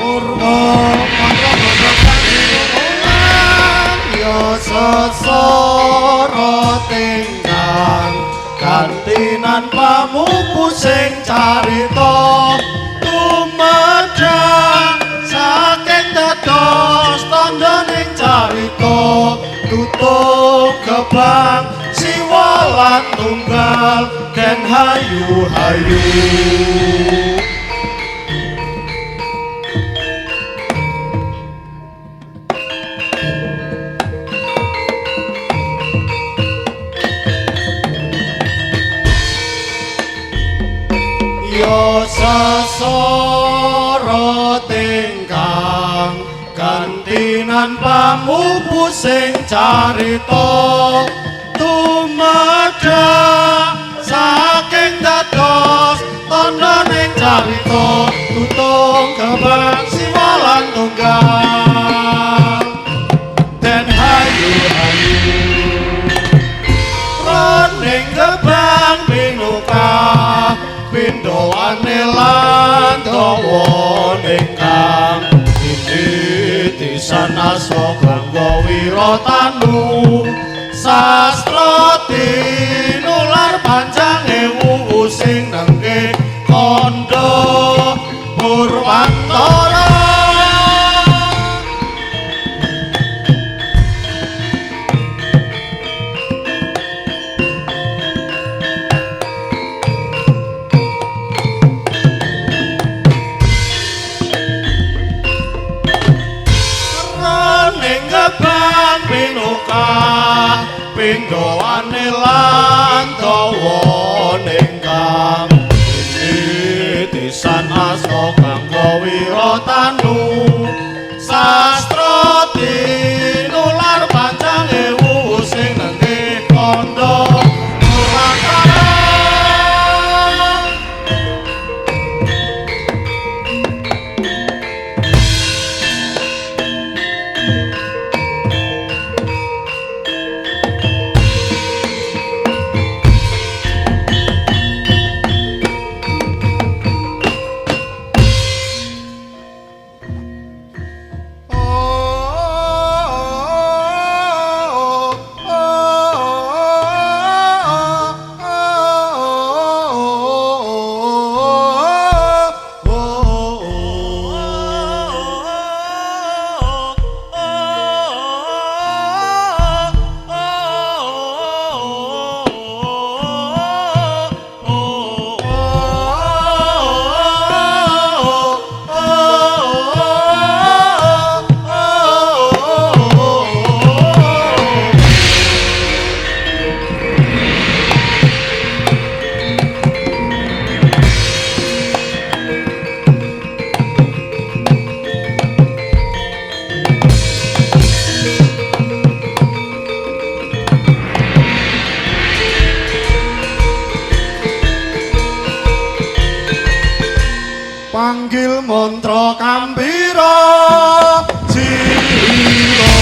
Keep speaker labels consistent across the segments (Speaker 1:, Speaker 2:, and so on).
Speaker 1: purwa ya sesara tinggal kantinan pamuku sing carita tumedang saking dados tandha ning carita tutuk gebang siwalan tunggal den hayu-hayu yo sesara tingkang kantinan pamupu sing carita tumedang saking dados tandha ning carita tutung gebang siwalan tunggal den hayu-hayu roning gebang pinuka pindoane lan dawa ingkang titisan asa kanggo wiratanu sastra tinular panjang ewu sing nengke kandha purwantara pindhoane lan dawa ingkang titisan asa kanggo wiratanu sastra tinular panjang ewu sing nengke kandha purwantara panggil mantra kambira jiro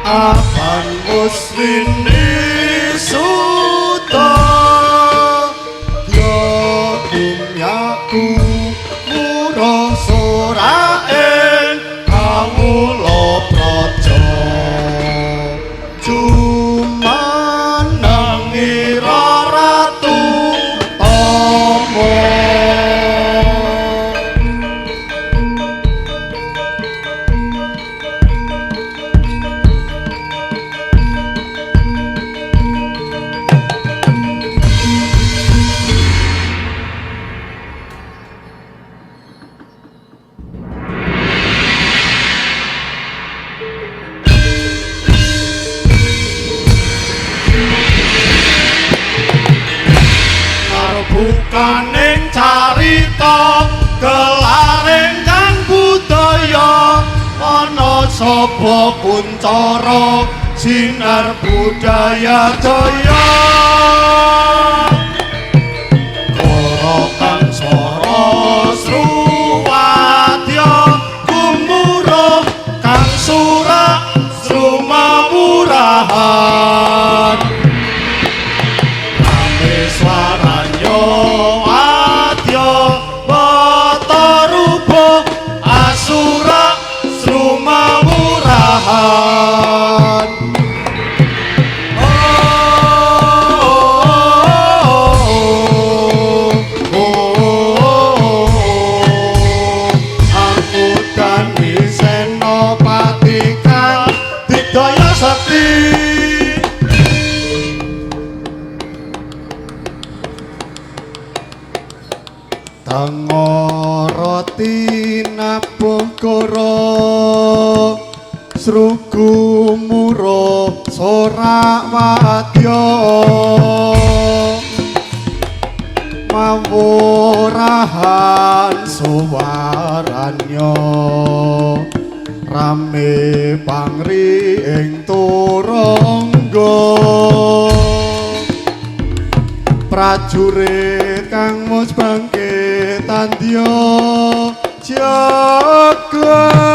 Speaker 1: apan muswini suta ya dunyaku murah soraen kawula praja jumaneng ira ratu ama ing carita kelaring kang budaya ana sapa kuncara sinar budaya jaya karo kang swara sruwadya gumuruh kang surak srumawurahan rame swaranyo adya bata rupa asura srumawurahan Tangoroti napungkara srugu muro sorawadya mawurahan suwaranya rame pangri ing turangga prajurit kang mus bangkit tandya jaga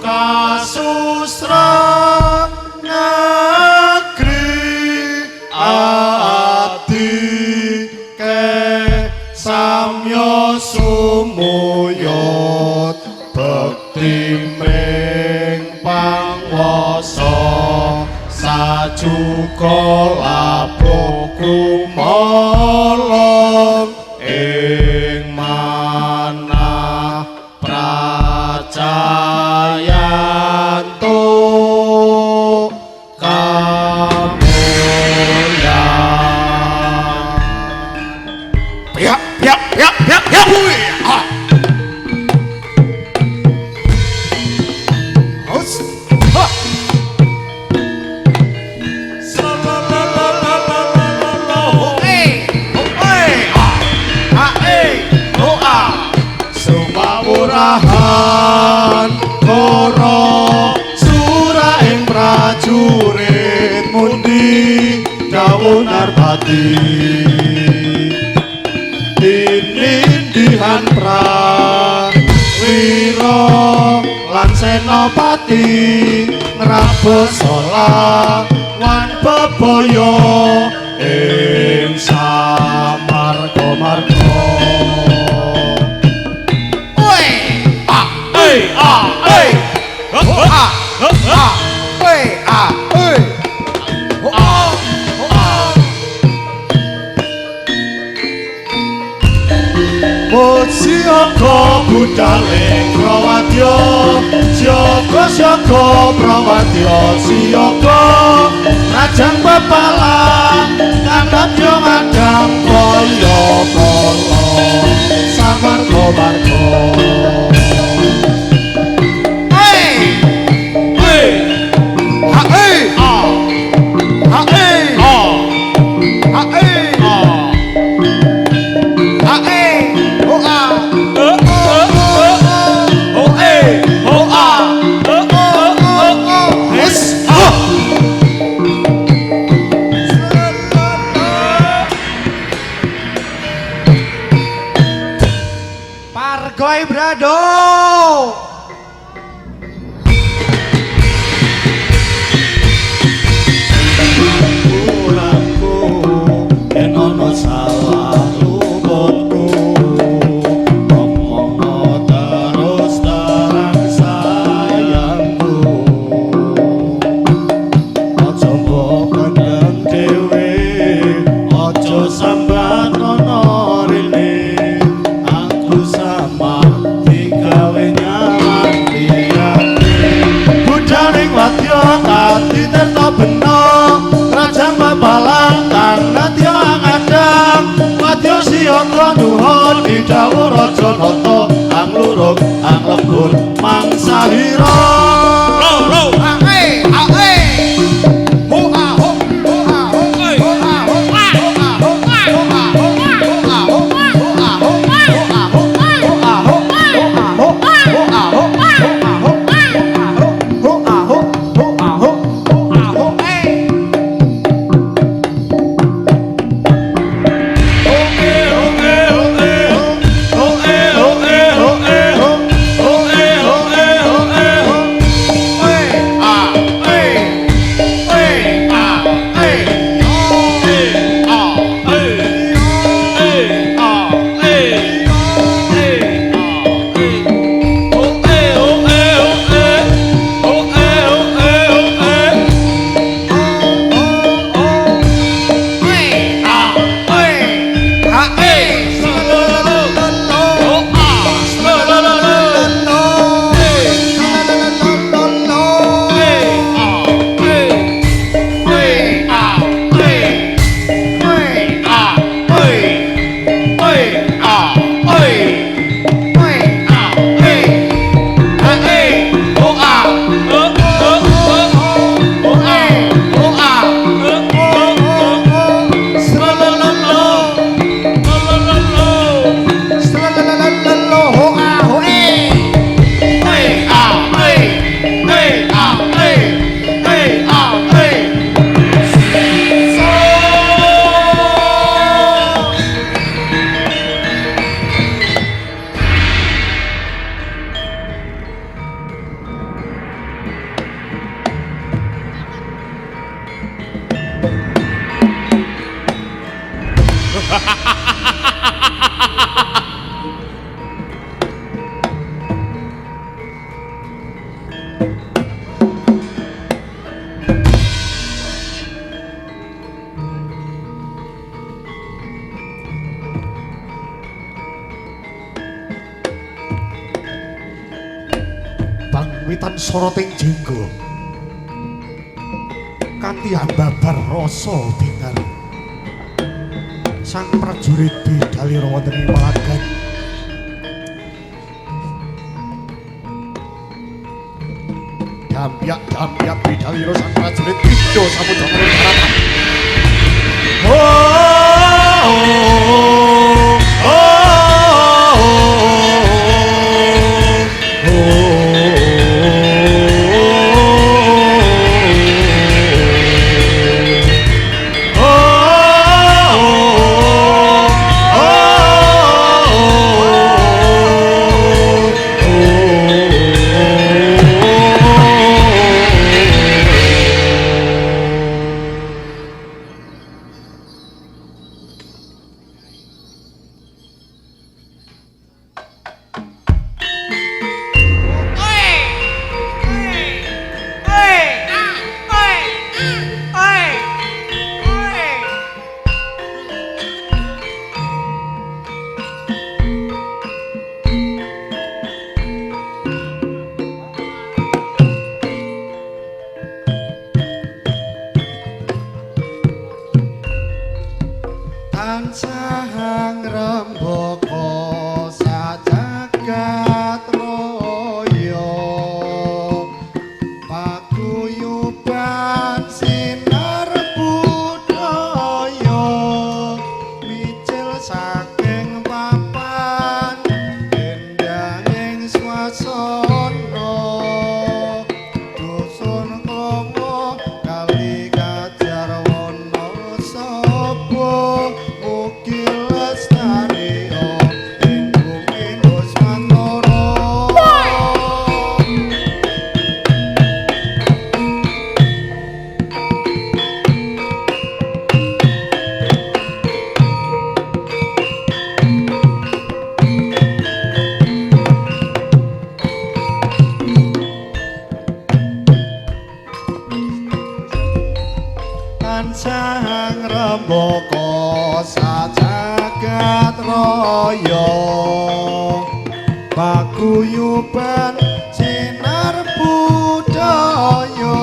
Speaker 1: kasusra negeri ati ke samya sumuyut bekti mring pangwasa sajuga labuh kumolong ing manah pracayanto kamulyan piak piak piak piak piak Sumawurahan koro surah ing prajurit mundi dawuh Narbati dinindihan prawira lan senopati ngrabosola wan bebaya ing samarga-marga. Siyaga budhaling prawadya siyaga prawadya siyaga rajang pepalang kanadya madang kaya kala samarga-marga.
Speaker 2: Pargoy Brado.
Speaker 1: Pulangku yen ana salah luputku ngomong terus terang sayangku aja mbok kendang dhewe aja sambat ana rene aku sama digawe nyaman budhaling wadya tadi terta bena rajang babalang kang nadya ngadang wadya siyaga nuhun didhawuh raja nata ang lurung ang lembur mangsahira Witan soroting jenggo kanthi ambabar rasa bingar sang prajurit bidalira wonten ing palagan dampyak bidalira sang prajurit Indo samudra daratan oh paguyuban sinar budaya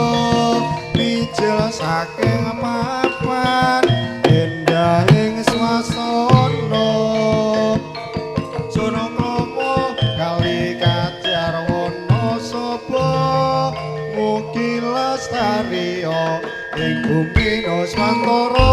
Speaker 1: mijil saking papan endahing swasana Sonokrama kali kajar Wonosobo mugi lestari ing bumi Nuswantara.